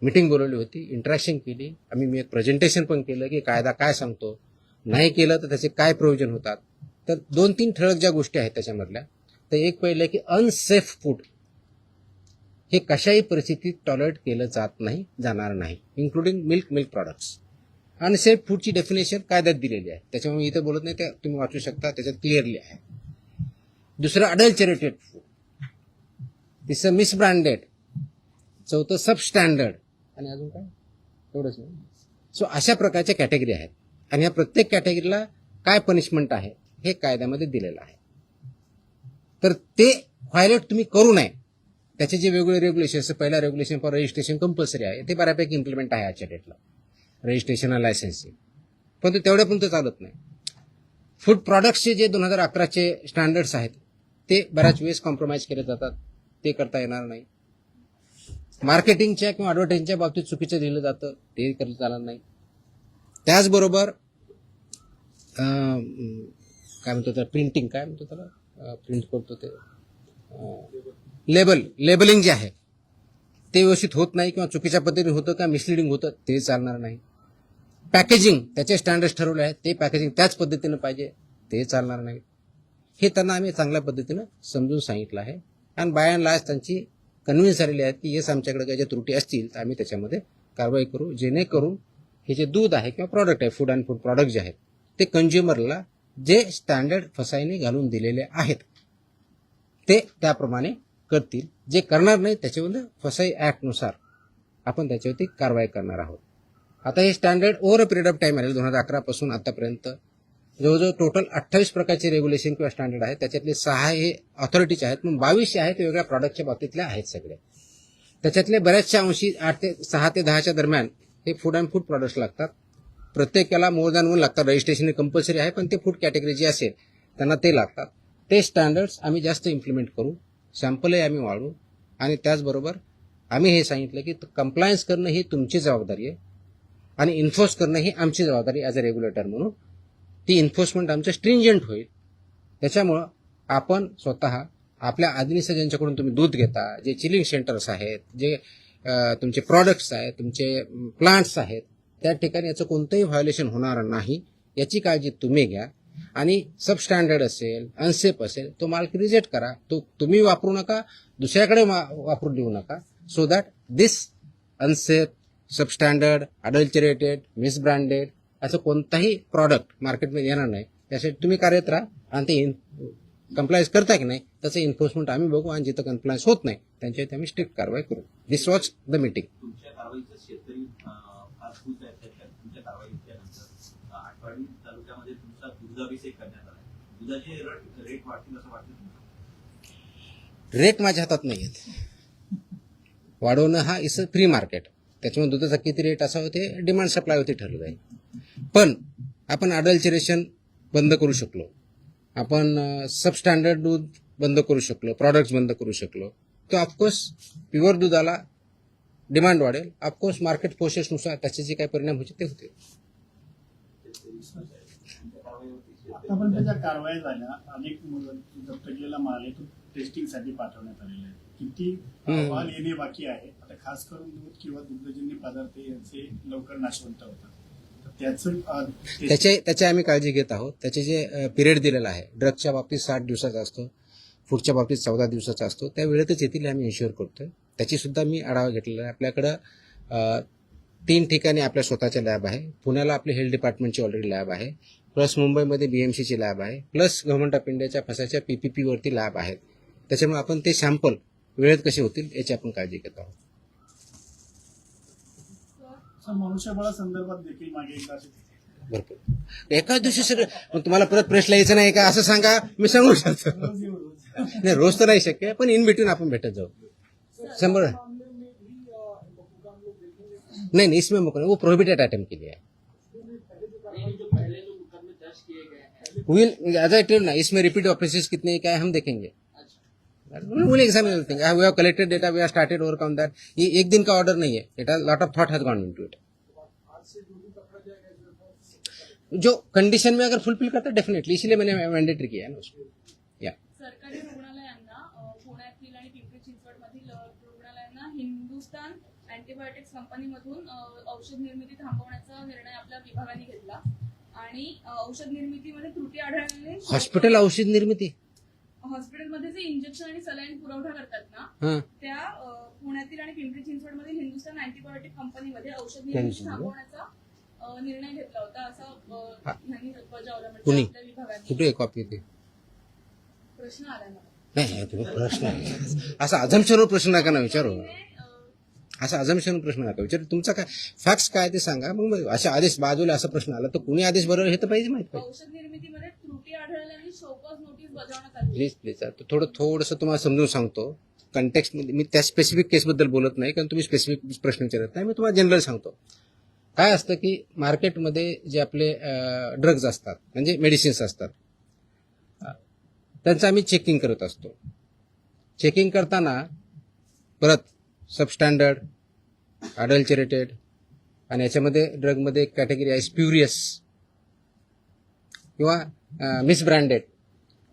S2: मीटिंग बोलवली होती, इंटरॅक्शन केली. मी एक प्रेझेंटेशन पण केलं की कायदा काय सांगतो, नाही केलं तर त्याचे काय प्रोव्हिजन होतात. तर 2-3 ठळक ज्या गोष्टी आहेत त्याच्यामधल्या, तर एक पहिलं की अनसेफ फूड हे कशाही परिस्थितीत टॉलरेट केलं जाणार नाही, इन्क्लुडिंग मिल्क प्रॉडक्ट्स. अनसेफ फूडची डेफिनेशन कायद्यात दिलेली आहे, त्याच्यामुळे मी इथं बोलत नाही, ते तुम्ही वाचू शकता, त्याच्यात क्लिअरली आहे. दुसरं अडल्चरेटेड फूड, तिसरं मिसब्रँडेड, चौथं सबस्टँडर्ड आणि अजून काय एवढंच नाही. सो अशा प्रकारच्या कॅटेगरी आहेत आणि या प्रत्येक कॅटेगरीला काय पनिशमेंट आहे हे कायद्यामध्ये दिलेलं आहे. तर ते व्हायलेट तुम्ही करू नये. त्याचे जे वेगवेगळे रेग्युलेशन, पहिला रेग्युलेशन फॉर रजिस्ट्रेशन कंपल्सरी आहे, ते बऱ्यापैकी इम्प्लिमेंट आहे आजच्या डेटला, रजिस्ट्रेशन आणि लायसन्सिंग, पण तेवढ्यापर्यंत चालत नाही. फूड प्रॉडक्ट्सचे जे 2011चे स्टँडर्ड्स आहेत ते बऱ्याच वेळेस कॉम्प्रोमाइज केले जातात, ते करता येणार नाही. मार्केटिंगच्या किंवा ॲडव्हर्टाइजिंगच्या बाबतीत चुकीचं दिलं जातं, ते करता चालणार नाही. त्याचबरोबर काय म्हणतो त्याला, प्रिंटिंग काय म्हणतो त्याला, प्रिंट करतो ते लेबलिंग जे आहे ते व्यवस्थित होत नाही किंवा चुकीच्या पद्धतीने होतं किंवा मिसलिडिंग होतं, ते चालणार नाही. पॅकेजिंग त्याचे स्टँडर्ड्स ठरवले आहेत, ते पॅकेजिंग त्याच पद्धतीनं पाहिजे, ते चालणार नाही. हे त्यांना आम्ही चांगल्या पद्धतीनं समजून सांगितलं आहे आणि बाय अँड लार्ज त्यांची कन्व्हिन्स झालेली आहेत की येस आमच्याकडे काही ज्या त्रुटी असतील तर आम्ही त्याच्यामध्ये कारवाई करू, जेणेकरून हे जे दूध आहे किंवा प्रॉडक्ट आहे, फूड अँड फूड प्रॉडक्ट जे आहेत ते कंझ्युमरला जे स्टँडर्ड फसाईने घालून दिलेले आहेत ते त्याप्रमाणे करतील. जे करणार नाही त्याच्यामध्ये फसाई ॲक्टनुसार आपण त्याच्यावरती कारवाई करणार आहोत. आता हे standard over a period of time आले, 2011 पासून आतापर्यंत जवळजवळ टोटल 28 प्रकारचे रेग्युलेशन किंवा स्टँडर्ड आहेत, त्याच्यातले 6 हे ऑथॉरिटीचे आहेत, मग 22 आहेत वेगळ्या प्रॉडक्टच्या बाबतीतल्या आहेत सगळे. त्याच्यातले बऱ्याचशा अंशी 6 ते 10च्या दरम्यान हे फूड अँड फूड प्रॉडक्ट्स लागतात. प्रत्येकाला मोर दॅन 1 लागतात, रजिस्ट्रेशन कंपल्सरी आहे, पण ते फूड कॅटेगरी जी असेल त्यांना ते लागतात. ते स्टँडर्ड्स आम्ही जास्त इम्प्लिमेंट करू, सॅम्पलही आम्ही वाढवू आणि त्याचबरोबर आम्ही हे सांगितलं की कंप्लायन्स करणं ही तुमची जबाबदारी आहे आणि इन्फोर्स करणं ही आमची जबाबदारी ॲज अ रेग्युलेटर म्हणून. ती इन्फोर्समेंट आमचं स्ट्रिंजंट होईल. त्याच्यामुळं आपण स्वतः आपल्या आधीनिसं ज्यांच्याकडून तुम्ही दूध घेता, जे चिलिंग सेंटर्स आहेत, जे तुमचे प्रॉडक्ट्स आहेत, तुमचे प्लांट्स आहेत, त्या ठिकाणी याचं कोणतंही व्हायोलेशन होणार नाही याची काळजी तुम्ही घ्या. आणि सबस्टँडर्ड असेल, अनसेफ असेल, तो माल रिजेक्ट करा, तो तुम्ही वापरू नका, दुसऱ्याकडे वापरू देऊ नका, so that this unsafe, substandard, adulterated, misbranded असं कोणताही प्रॉडक्ट मार्केटमध्ये येणार नाही. त्यासाठी तुम्ही कार्यरत राहा आणि ते कंप्लायन्स करता की नाही त्याचं एन्फोर्समेंट आम्ही बघू आणि जिथं कंप्लायन्स होत नाही त्यांच्यावरती आम्ही स्ट्रिक्ट कारवाई करू. दिस वॉज द मीटिंग.
S8: तुमच्या कारवाईचं शेतकरी फार खुश आहेत. तुमच्या कारवाईनंतर आठवडी तालुक्यामध्ये तुमचा दुधाभिषेक करण्यात आला. दुधाचे रेट वाढतील असं वाटतं तुम्हाला?
S2: रेट माझ्या हातात नाही आहेत. वाढवणं हा इज अ फ्री मार्केट, त्याच्यामुळे दुधाचा किती रेट असावं ते डिमांड सप्लायवरती ठरलं जाईल. पण आपण अडल्चरेशन बंद करू शकलो, आपण सबस्टँडर्ड दूध बंद करू शकलो, प्रॉडक्ट्स बंद करू शकलो, तर ऑफकोर्स प्युअर दुधाला डिमांड वाढेल. ऑफकोर्स मार्केट फोर्सेसनुसार त्याचे जे काही परिणाम होते ते होते.
S6: आतापर्यंत ज्या कारवाया झाल्या, अनेक जप्त केलेला माल आहे तो टेस्टिंगसाठी पाठवण्यात आलेला आहे. किती अहवाल येणे बाकी आहे? आता खास करून दूध किंवा दुग्धजन्य पदार्थ यांचे लवकर नाशवंत होतात,
S2: त्याची आम्ही काळजी घेत आहोत. त्याचे जे पिरियड दिलेला आहे, ड्रगच्या बाबतीत 60 दिवसाचा असतो, फूडच्या बाबतीत 14 दिवसाचा असतो, त्या वेळेतच येथील आम्ही इन्श्युअर करतोय. त्याची सुद्धा मी आढावा घेतलेला आहे. आपल्याकडं 3 ठिकाणी आपल्या स्वतःच्या लॅब आहे. पुण्याला आपली हेल्थ डिपार्टमेंटची ऑलरेडी लॅब आहे, प्लस मुंबईमध्ये BMCची लॅब आहे, प्लस गव्हर्नमेंट ऑफ इंडियाच्या फसाच्या PPP वरती लॅब आहेत. त्याच्यामुळे आपण ते सॅम्पल वेळेत कसे होतील याची आपण काळजी घेत आहोत.
S6: मनुष्यबळासंदर्भात देखील मागे एकदा अशी
S2: भरपूर एकाच दिवशी सगळं मग तुम्हाला परत प्रश्न यायचं नाही का असं सांगा, मी सांगू शकतो.
S6: रोज येऊ रोज.
S2: नाही रोज तर नाही शक्य, पण इन बिटवीन आपण भेटत जाऊ 100. नहीं नहीं इसमें मुकदमा वो प्रोहिबिटेड आइटम के लिए है. विल एज आई टेल ना, इसमें रिपीट ऑफेंसेस कितने हैं, क्या है, हम देखेंगे. Will examine everything. We have collected data, we have started work on that. ये एक दिन का ऑर्डर नहीं है, it lot of thought has gone into it. जो कंडीशन में अगर फुलफिल करता है डेफिनेटली, इसीलिए मैंने मैंडेटरी किया है ना उसको. या
S9: सरकारी रुग्णालयांना पुण्यातील आणि पिंपरी चिंचवडमधील रुग्णालयांना हिंदुस्तान अँटीबायोटिक्स कंपनीमधून औषध निर्मिती थांबवण्याचा निर्णय आपल्या विभागाने घेतला आणि औषध निर्मितीमध्ये त्रुटी आढळल्याने
S2: हॉस्पिटल औषध निर्मिती
S9: हॉस्पिटलमध्ये जे इंजेक्शन आणि सलाईन पुरवठा करतात ना,
S2: हां
S9: त्या पुण्यातील आणि पिंपरी चिंचवडमधील हिंदुस्तान अँटीबायोटिक कंपनीमध्ये औषध निर्मिती थांबवण्याचा निर्णय घेतला होता, असं यांनी बजावलं.
S2: कुणी?
S9: म्हणजे आपल्या विभागाने
S2: कुठे एक कॉपी होती.
S9: प्रश्न आला मला.
S2: नाही तुम्ही प्रश्न असा अझम्पशनवर प्रश्न नका ना विचारू. असा अझम्पशनवर प्रश्न नका विचारू. तुमचा काय फॅक्ट्स काय ते सांगा. मग अशा आदेश बाजूला असा प्रश्न आला तर कुणी आदेश बरोबर हे तर पाहिजे माहित पाहिजे.
S9: औषध निर्मितीमध्ये त्रुटी आढळल्याने शोकॉज नोटीस बजावण्यात आली.
S2: प्लीज आता थोडंसं तुम्हाला समजून सांगतो. कंटेक्स्ट मध्ये मी त्या स्पेसिफिक केसबद्दल बोलत नाही, कारण तुम्ही स्पेसिफिक प्रश्न विचारत नाही. मी तुम्हाला जनरल सांगतो. काय असतं की मार्केटमध्ये जे आपले ड्रग्ज असतात म्हणजे मेडिसिन्स असतात, त्यांचं आम्ही चेकिंग करत असतो. चेकिंग करताना परत सबस्टँडर्ड, अडल्चरेटेड आणि याच्यामध्ये ड्रगमध्ये एक कॅटेगरी आहे स्प्युरियस किंवा मिसब्रँडेड,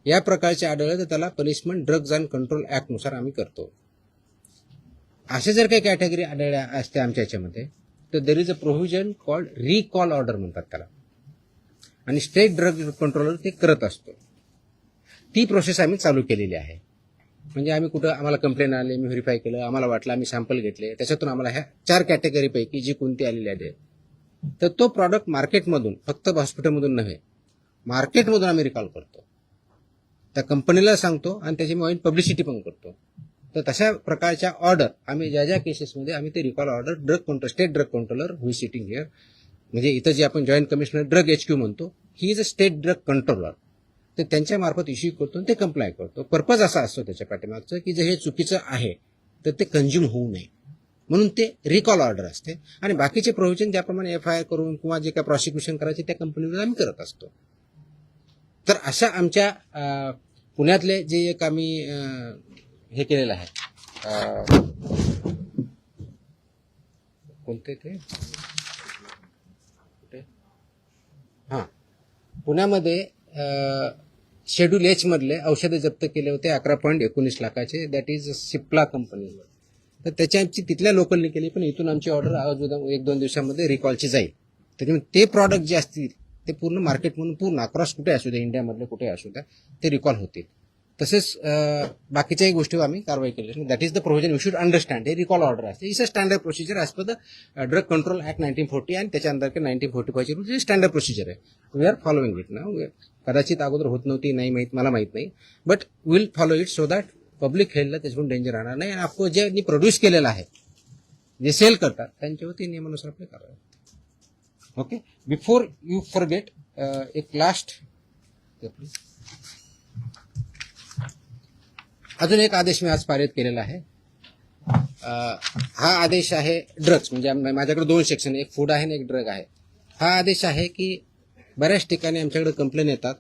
S2: या प्रकारचे आढळले तर त्याला पनिशमेंट ड्रग्ज अँड कंट्रोल ॲक्टनुसार आम्ही करतो. अशा जर काही कॅटेगरी आढळल्या असते आमच्या याच्यामध्ये तर there is a provision called recall order म्हणतात त्याला, आणि स्टेट ड्रग कंट्रोलर ते करत असतो. ती प्रोसेस आम्ही चालू केलेली आहे. म्हणजे आम्ही कुठं आम्हाला कंप्लेंट आले, मी व्हेरीफाय केलं, आम्हाला वाटलं, आम्ही सॅम्पल घेतले, त्याच्यातून आम्हाला ह्या 4 कॅटेगरीपैकी जी कोणती आलेली आहे तर तो प्रॉडक्ट मार्केटमधून, फक्त हॉस्पिटलमधून नव्हे, मार्केटमधून आम्ही रिकॉल करतो. त्या कंपनीला सांगतो आणि त्याची मी पब्लिसिटी पण करतो. तर तशा प्रकारच्या ऑर्डर आम्ही ज्या केसेसमध्ये आम्ही ते recall order drug control, state drug controller who sitting here, म्हणजे इथं जे आपण जॉईंट कमिशनर ड्रग HQ म्हणतो, he is a state drug controller, तर त्यांच्या मार्फत इश्यू करतो आणि ते कंप्लाय करतो. पर्पज असा असतो त्याच्या पाठीमागचं की जे हे चुकीचं आहे तर ते कंझ्युम होऊ नये, म्हणून ते रिकॉल ऑर्डर असते. आणि बाकीचे प्रोव्हिजन ज्याप्रमाणे FIR करून किंवा जे काय प्रॉसिक्युशन करायचे त्या कंपनीवर आम्ही करत असतो. तर अशा आमच्या पुण्यातले जे एक आम्ही हे केलेलं आहे, कोणते ते हां पुण्यामध्ये शेड्यूल H मधले औषधे जप्त केले होते 11.19 लाखाचे. That is Cipla company. तर त्याची तिथल्या लोकलने केली, पण इथून आमची ऑर्डर आज 1-2 दिवसामध्ये रिकॉलची जाईल. त्याच्यामुळे ते प्रॉडक्ट जे असतील ते पूर्ण मार्केटमधून पूर्ण अक्रॉस कुठे असू द्या, इंडियामधले कुठे असू द्या, ते रिकॉल होतील. तसेच बाकीच्याही गोष्टीवर आम्ही कारवाई केली. That is the provision you should understand. हे रिकॉल ऑर्डर असते. It's a standard procedure as per the drug control act 1940 आणि त्याच्या अंतर्गत 1945 ची स्टँडर्ड प्रोसिजर आहे. वी आर फॉलोइंग इट ना. कदाचित अगोदर होत नव्हती, नाही माहीत, मला माहीत नाही, but will follow it so that public हेल्थला त्याच्यातून डेंजर राहणार नाही. आणि ऑफकोर्स ज्यांनी प्रोड्यूस केलेलं आहे, जे सेल करतात, त्यांच्यावरती नियमानुसार आपले कारवाई. ओके, बिफोर यू फॉरगेट एक लास्ट अजून एक आदेश मी आज पारित केलेला आहे. हा आदेश आहे ड्रग्ज, म्हणजे माझ्याकडे 2 सेक्शन, एक फूड आहे आणि एक ड्रग आहे. हा आदेश आहे की बऱ्याच ठिकाणी आमच्याकडे कंप्लेन येतात,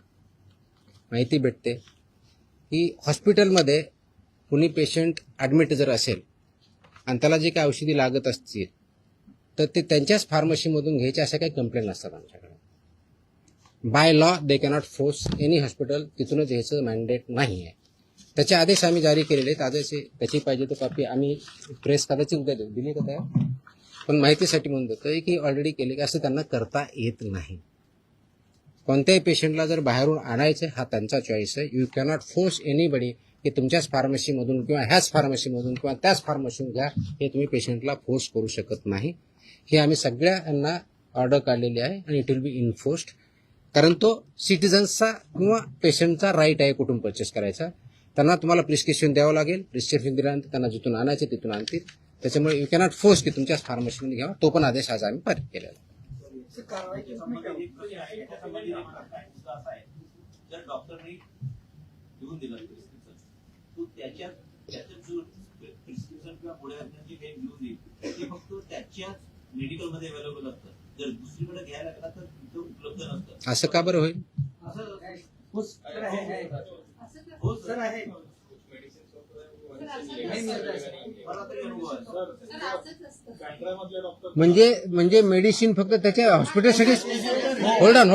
S2: माहिती भेटते की हॉस्पिटलमध्ये कुणी पेशंट ॲडमिट जर असेल आणि त्याला जे काही औषधी लागत असतील तर ते त्यांच्याच फार्मसीमधून घ्यायचे, अशा काही कंप्लेंट असतात आमच्याकडे. By law they cannot force any hospital तिथूनच घ्यायचं मॅन्डेट नाही आहे. त्याचे आदेश आम्ही जारी केलेले आहेत. आदेश त्याची पाहिजे तर कॉपी आम्ही प्रेस कदाचित उद्या दिली का त्या, पण माहितीसाठी म्हणून देतोय की ऑलरेडी केले की असं त्यांना करता येत नाही. कोणत्याही पेशंटला जर बाहेरून आणायचं हा त्यांचा चॉईस आहे. यू कॅनॉट फोर्स एनीबडी की तुमच्याच फार्मसीमधून किंवा ह्याच फार्मसीमधून किंवा त्याच फार्मसीमधून घ्या, हे तुम्ही पेशंटला फोर्स करू शकत नाही. हे आम्ही सगळ्यांना ऑर्डर काढलेली आहे आणि इट विल बी इन्फोर्स्ड, कारण तो सिटिझन्सचा किंवा पेशंटचा राईट आहे कुठून परचेस करायचा. त्यांना तुम्हाला प्रिस्क्रिप्शन द्यावं लागेल. प्रिस्क्रिप्शन दिल्यानंतर त्यांना जिथून आणायचे तिथून आणतील. त्याच्यामुळे यू कॅनॉट फोर्स की तुमच्याच फार्मसीमध्ये घ्यावा. तो पण आदेश आज आम्ही पारित केलेला आहे.
S8: याच्यामध्ये एक मुद्दा असा आहे, जर डॉक्टरने लिहून दिलं प्रिस्क्रिप्शन, तो त्याच्यात जो प्रिस्क्रिप्शन किंवा पुढे जे काही लिहून देईल ते फक्त त्याच्याच मेडिकलमध्ये अवेलेबल असतं. जर दुसरीकडे घ्यायला लागला तर तिथं उपलब्ध नसतं.
S2: असं का बरं होईल?
S8: हो सर आहे. मला तरी अनुभव आहे.
S2: म्हणजे मेडिसिन फक्त त्याच्या हॉस्पिटलसाठी. Hold on.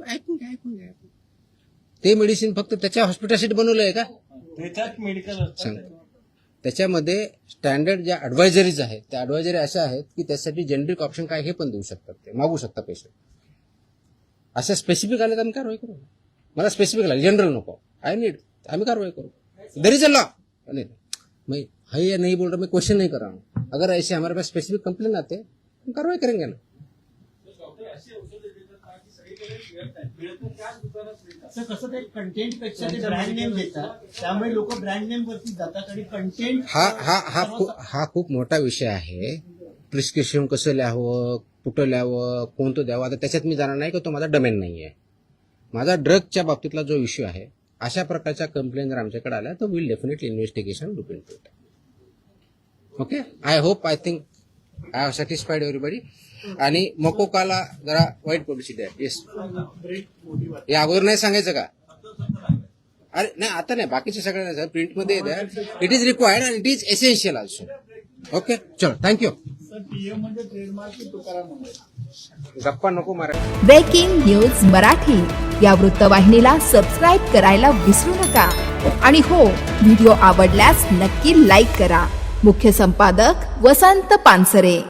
S2: ऐकून घ्या. ते मेडिसिन फक्त त्याच्या हॉस्पिटलसाठी बनवलं आहे का?
S6: त्याच्यात मेडिकल
S2: सांग. त्याच्यामध्ये स्टँडर्ड ज्या ऍडवायझरीज आहेत त्या ऍडवायझरी अशा आहेत की त्यासाठी जेनरिक ऑप्शन काय हे पण देऊ शकतात, ते मागू शकता पेशंट. अशा स्पेसिफिक आले तर आम्ही कारवाई करू. मला स्पेसिफिक लागले, जनरल नको, आम्ही कारवाई करू. There is a law. मैं है या नहीं बोल रहा, मैं क्वेश्चन नहीं कर रहा हूँ. अगर ऐसे हमारे पास स्पेसिफिक कंप्लेन आते हैं हम कार्रवाई करेंगे ना.
S4: तर कसं ते कंटेंट पेक्षा ते ब्रँड नेम देतात, त्यामुळे लोक ब्रँड नेम वरती जातात आणि कंटेंट.
S2: हा खूप मोठा विषय आहे. प्रिस्क्रिप्शन कसं लिहावं, कुठं लिहावं, कोणतं द्यावं, आता त्याच्यात मी जाणार नाही की तो माझा डोमेन नाही आहे. माझा ड्रगच्या बाबतीतला जो इश्यू आहे, अशा प्रकारच्या कंप्लेंट जर आमच्याकडे आल्या तर will definitely investigation look into it. Okay, I think I have satisfied everybody. आणि मोकोकाला जरा वाईट पब्लिसिटी आहे. येस, हे अगोदर नाही सांगायचं का? अरे नाही, आता नाही, बाकीचे सगळ्यांना प्रिंटमध्ये द्या. It is required and it is essential also. Okay, चलो, थँक्यू.
S6: म्हणजे ट्रेडमार्क तुकाराम मुंबई.
S2: गप्पा नको मारा.
S1: ब्रेकिंग न्यूज मराठी या वृत्तवाहिनीला सबस्क्राईब करायला विसरू नका. आणि हो, व्हिडिओ आवडल्यास नक्की लाईक करा. मुख्य संपादक वसंत पानसरे.